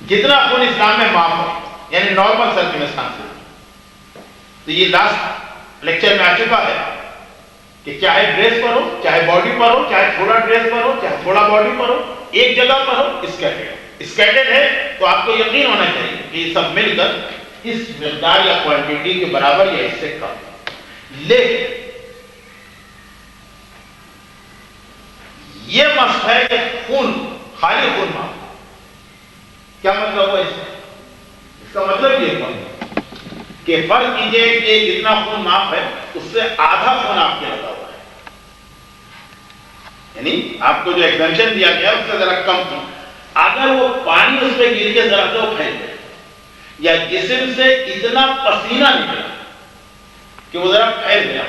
جتنا خون اسلام میں معاف ہے، یعنی نارمل سرکمسٹانس۔ تو یہ لاسٹ لیکچر میں آ چکا ہے کہ چاہے ڈریس پر ہو، چاہے باڈی پر ہو، چاہے تھوڑا ڈریس پر ہو، چاہے تھوڑا باڈی پر ہو، ایک جگہ پر ہو، اسکیٹرڈ ہے تو آپ کو یقین ہونا چاہیے کہ یہ سب مل کر اس مقدار یا کوانٹٹی کے برابر یا اس سے کم۔ لیکن یہ مسئلہ ہے کہ خون، خالی خون معاف، کیا مطلب ہوا اس کا مطلب یہ ہوا کہ فرض کیجئے کہ جتنا خون معاف ہے اس سے آدھا خون آپ کے لگا ہوا ہے، یعنی آپ کو جو ایگزمپشن دیا گیا اس سے ذرا کم خون، اگر وہ پانی اس پہ گر کے ذرا تو پھیل گیا یا جسم سے اتنا پسینہ نکلا کہ وہ ذرا پھیل گیا،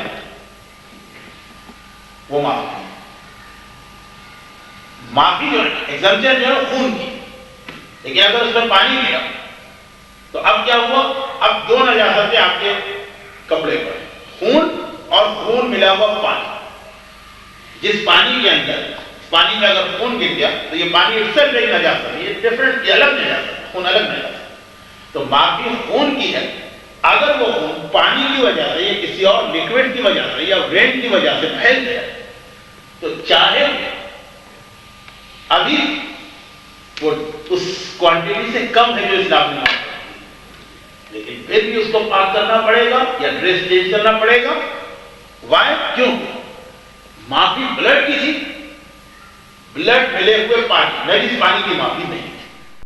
وہ معاف۔ معافی جو ہے ایگزمپشن جو ہے خون کی، لیکن اگر اس میں پانی گرا تو اب کیا ہوا؟ اب دو نجاستیں آپ کے کپڑے پر، خون اور خون ملا ہوا پانی۔ جس پانی کے اندر، پانی میں اگر خون گر گیا تو یہ پانی اس سے نہیں نجاست ہے، یہ ڈفرنٹ، یہ الگ نجاست ہے، خون الگ نجاست ہے۔ تو معافی خون کی ہے، اگر وہ خون پانی کی وجہ سے یا کسی اور لکوڈ کی وجہ سے یا رین کی وجہ سے پھیل گیا تو چاہے ابھی وہ اس کوانٹٹی سے کم ہے جو اسلام نے معاف کر، لیکن پھر بھی اس کو پاک کرنا پڑے گا یا ڈریس چینج کرنا پڑے گا۔ وائی؟ کیوں؟ معافی بلڈ کی تھی، بلڈ ملے ہوئے پانی، نجس پانی کی معافی نہیں۔